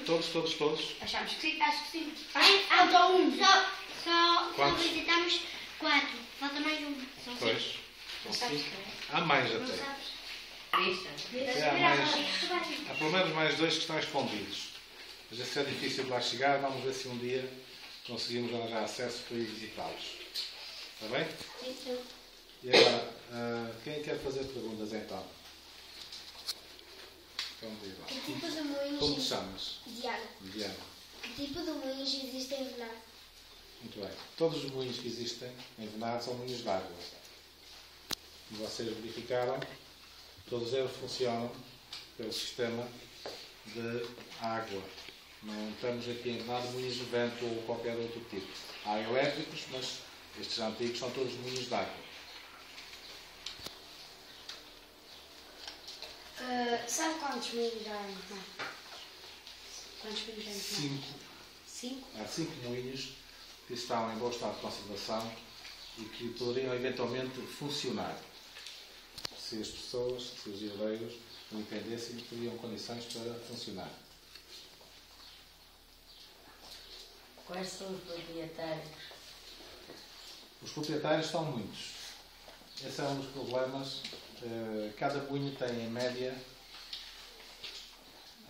Todos? Achamos que sim, acho que sim. Falta um. Quantos? Só visitamos 4. Falta mais um. São 5. Pois. São 5. Há mais Não até. sabes? Há pelo menos mais 2 que estão escondidos. Mas esse é difícil de lá chegar. Vamos ver se um dia conseguimos arranjar acesso para ir visitá-los. Está bem? Sim. E agora, quem quer fazer perguntas então? Que tipo de moinhos... Como te chamas? Diana. Que tipo de moinhos existem em Venado? Muito bem. Todos os moinhos que existem em Venado são moinhos de água. Como vocês verificaram, todos eles funcionam pelo sistema de água. Não temos aqui em Venado moinhos de vento ou qualquer outro tipo. Há elétricos, mas estes antigos são todos moinhos de água. Sabe quantos moinhos há em Venado? Quantos moinhos há em Venado? 5. Há 5 moinhos que estão em bom estado de conservação e que poderiam eventualmente funcionar se as pessoas, se os herdeiros o entendessem e teriam condições para funcionar. Quais são os proprietários? Os proprietários são muitos. Esse é um dos problemas. Cada moinho tem, em média,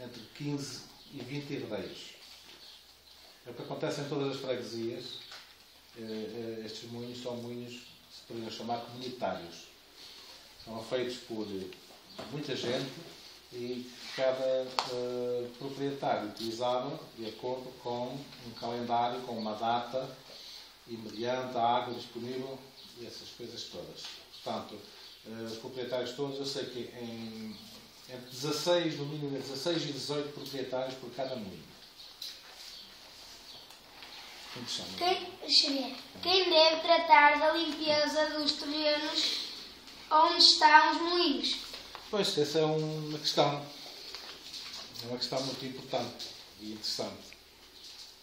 entre 15 e 20 herdeiros. É o que acontece em todas as freguesias. Estes moinhos são moinhos que se poderiam chamar comunitários. São feitos por muita gente e cada proprietário utilizava de acordo com um calendário, com uma data e mediante a água disponível e essas coisas todas. Portanto, os proprietários todos, eu sei que entre 16, no mínimo 16 e 18 proprietários por cada moinho. Quem deve tratar da limpeza dos terrenos onde estão os moinhos? Pois, essa é uma questão. É uma questão muito importante e interessante.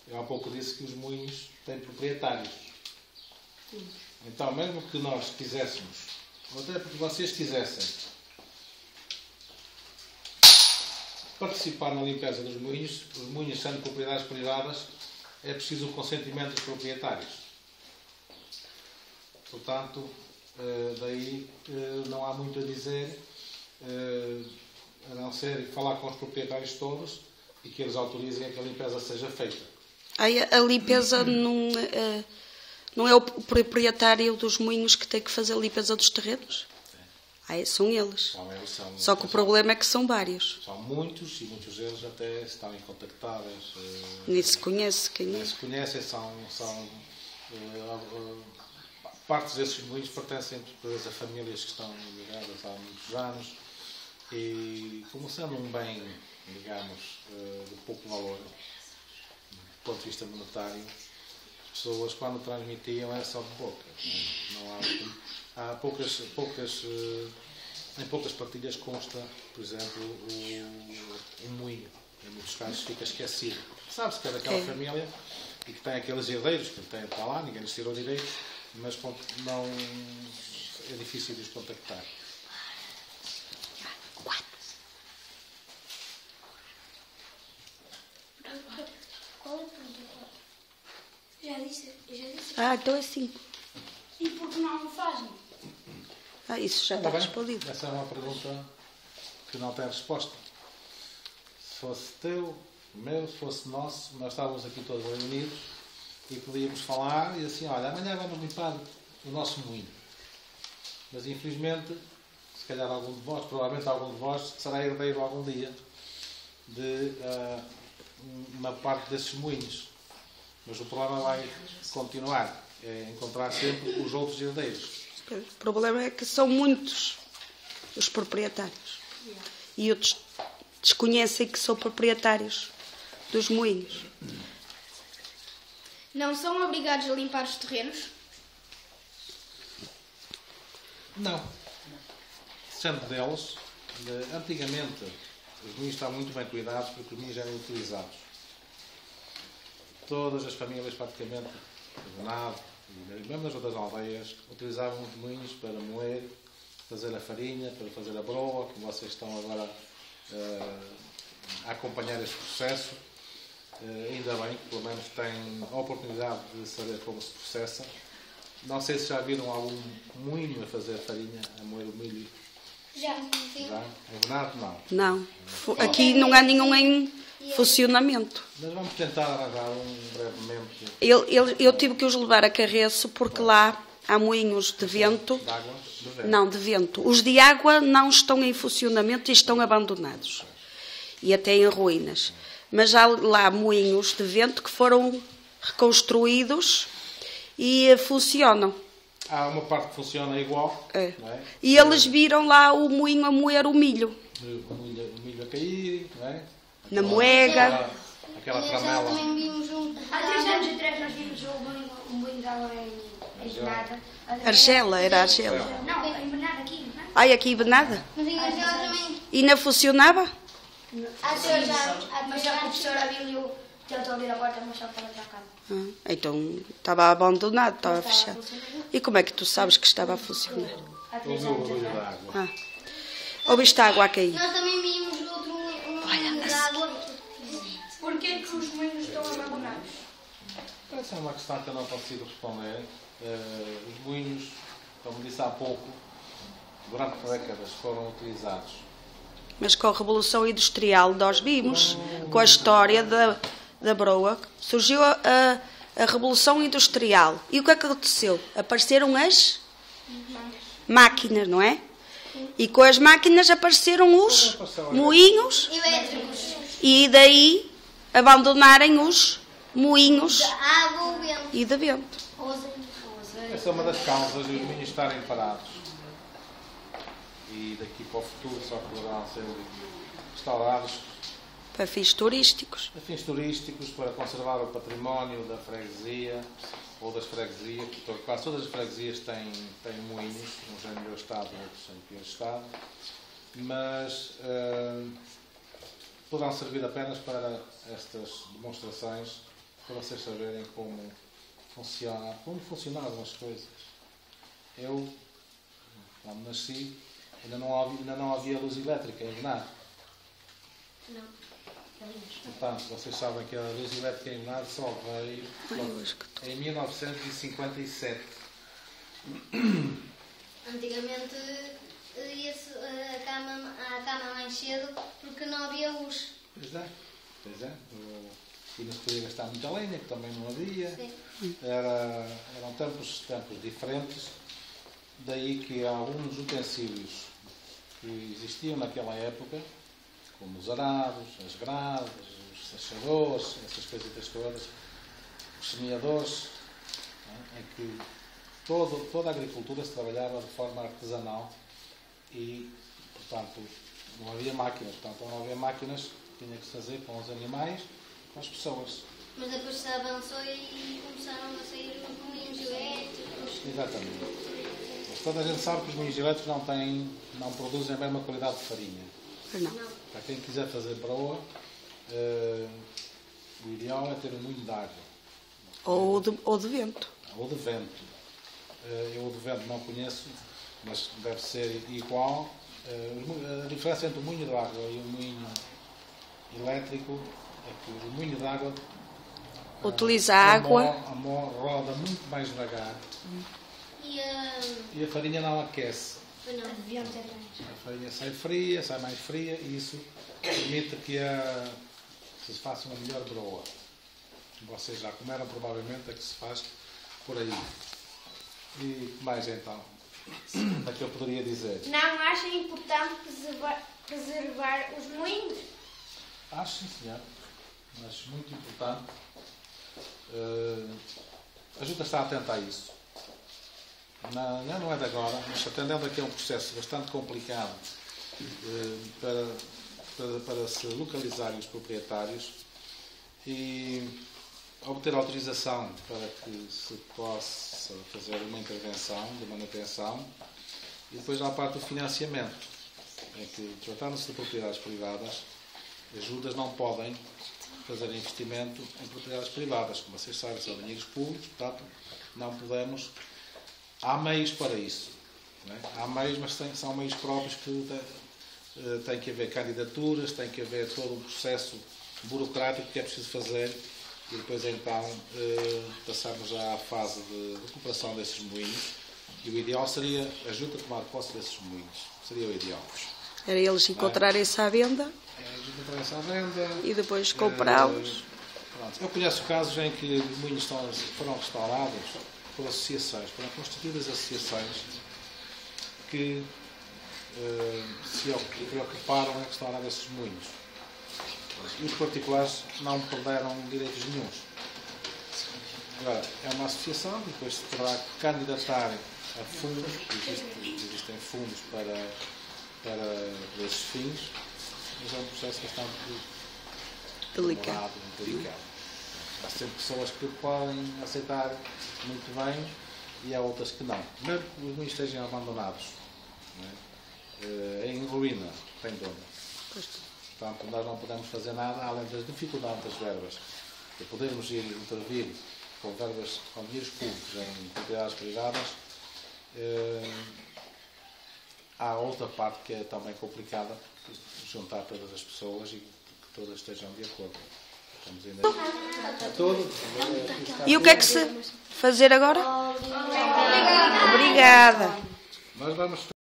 Eu há pouco disse que os moinhos têm proprietários. Então, mesmo que nós quiséssemos, ou até porque vocês quisessem, participar na limpeza dos moinhos, os moinhos sendo propriedades privadas, é preciso o consentimento dos proprietários. Portanto, daí não há muito a dizer, a não ser falar com os proprietários todos e que eles autorizem a que a limpeza seja feita. A limpeza não é o proprietário dos moinhos que tem que fazer a limpeza dos terrenos? São eles. Só que o problema é que são vários. São muitos e muitos deles até estão incontactáveis. Nem se conhece quem é. Nem se conhecem, partes desses moinhos pertencem a famílias que estão ligadas há muitos anos e, como sendo um bem, digamos, de pouco valor, do ponto de vista monetário, as pessoas, quando transmitiam, era só de boca. Não há em poucas partilhas consta, por exemplo, o moinho. Em muitos casos fica esquecido. Sabe-se que é daquela família e que tem aqueles herdeiros que está lá, ninguém lhes tirou direito, mas não é difícil de os contactar. Qual é o ponto? Já disse. Então é 5. E por que não o fazem? Isso já está respondido. Essa é uma pergunta que não tem resposta. Se fosse teu, meu, se fosse nosso, nós estávamos aqui todos reunidos e podíamos falar e assim, olha, amanhã vamos limpar o nosso moinho. Mas infelizmente, se calhar algum de vós, provavelmente algum de vós, será herdeiro algum dia de uma parte desses moinhos. Mas o problema vai continuar, é encontrar sempre os outros herdeiros. O problema é que são muitos os proprietários. E outros desconhecem que são proprietários dos moinhos. Não são obrigados a limpar os terrenos? Não. Sendo deles, antigamente os moinhos estavam muito bem cuidados porque os moinhos eram utilizados. Todas as famílias praticamente de Venado e mesmo nas outras aldeias utilizavam os moinhos para moer, fazer a farinha, para fazer a broa, como vocês estão agora a acompanhar este processo. Ainda bem que pelo menos têm a oportunidade de saber como se processa. Não sei se já viram algum moinho a fazer farinha, a moer o milho. Já, sim. Já? Em Bernardo, não. Não. Aqui não há nenhum em funcionamento. Mas vamos tentar arranjar um brevemente. Eu tive que os levar a Carreço porque lá há moinhos de vento. De água? De vento. Não, de vento. Os de água não estão em funcionamento e estão abandonados. E até em ruínas. Mas há lá moinhos de vento que foram reconstruídos e funcionam. Há uma parte que funciona igual. É. Não é? E eles viram lá o moinho a moer o milho. O milho a cair, não é? Na moega. Aquela Já tramela. também vimos um... Há 3 anos atrás nós vimos um moinho de água em Bernardo. Argela, era Argela. Não, em Bernardo aqui, não é? Ai, aqui nada. Mas em Argela também... E não funcionava? Há 3 anos. Mas a professora Abílio tentou abrir a porta, mas só estava trancada. Então estava abandonado, estava fechado. E como é que tu sabes que estava a funcionar? Há 3 Ouviu o anos barulho atrás. da água. Ouviste a água a cair? Nós também vimos outro moinho de água. Porquê que os moinhos estão abandonados? Essa é uma questão que eu não consigo responder. Os moinhos, como disse há pouco, durante décadas foram utilizados. Mas com a Revolução Industrial nós vimos, com a história da broa, surgiu a Revolução Industrial. E o que é que aconteceu? Apareceram as máquinas, não é? E com as máquinas apareceram os moinhos Elétricos. e daí abandonarem os moinhos Água ou vento. e de vento. Essa é uma das causas de os moinhos estarem parados. E daqui para o futuro só poderão ser restaurados Para fins turísticos. a fins turísticos, para conservar o património da freguesia ou das freguesias, porque quase todas as freguesias têm moinhos, uns em melhor estado, outros em pior estado, mas poderão servir apenas para estas demonstrações, para vocês saberem como funcionavam as coisas. Eu, quando nasci, ainda não havia luz elétrica em Bernardo. Não. Portanto, vocês sabem que a luz elétrica em Bernardo só veio em 1957. Antigamente ia-se à cama mais cedo porque não havia luz. Pois é. E não se podia gastar muita lenha, que também não havia. Sim. Eram tempos diferentes. Daí que alguns utensílios que existiam naquela época, como os arados, as gradas, os sachadores, essas coisitas todas, os semeadores, em que toda a agricultura se trabalhava de forma artesanal e, portanto, não havia máquinas. Portanto, não havia máquinas, tinha que se fazer com os animais, com as pessoas. Mas depois se avançou e começaram a sair os moinhos elétricos. Exatamente. Mas toda a gente sabe que os moinhos elétricos não produzem a mesma qualidade de farinha. Não. Para quem quiser fazer broa, o ideal é ter um moinho de água. Ou de vento. Ou de vento. Eu o de vento não conheço, mas deve ser igual. A diferença entre o moinho de água e o moinho elétrico é que o moinho de água Utiliza a água. A mó roda muito mais devagar e a farinha não aquece. A farinha sai fria, sai mais fria e isso permite que se faça uma melhor broa. Vocês já comeram provavelmente a que se faz por aí. E mais então? É que eu poderia dizer? Não acha importante preservar os moinhos? Acho, sim, senhor. Mas muito importante. A Junta está atenta a isso. Não é de agora, mas atendendo aqui a um processo bastante complicado para se localizarem os proprietários e obter autorização para que se possa fazer uma intervenção de manutenção e depois há a parte do financiamento, em que, tratando-se de propriedades privadas, as juntas não podem fazer investimento em propriedades privadas, como vocês sabem, são dinheiros públicos, portanto, não podemos. Há meios para isso. Não é? Há meios, mas são meios próprios que tem que haver candidaturas, tem que haver todo um processo burocrático que é preciso fazer e depois então passamos já à fase de recuperação desses moinhos e o ideal seria a Junta tomar posse desses moinhos. Seria o ideal. Era eles encontrarem-se à venda Encontrarem-se à venda e depois comprá-los. Eu conheço casos em que moinhos foram restaurados por associações, foram constituídas associações que se preocuparam em restaurar esses moinhos. E os particulares não perderam direitos nenhuns. Agora, é uma associação, depois se poderá candidatar a fundos, existem fundos para esses fins, mas é um processo bastante delicado. Há sempre pessoas que podem aceitar muito bem e há outras que não. Mesmo que os moinhos estejam abandonados, em ruína, tem dono. Portanto, nós não podemos fazer nada além das dificuldades das verbas. De podermos ir intervir com verbas, com dinheiros públicos em propriedades privadas, há outra parte que é também complicada, juntar todas as pessoas e que todas estejam de acordo. Estamos ainda tudo. E o que é que se fazer agora? Obrigada. Nós vamos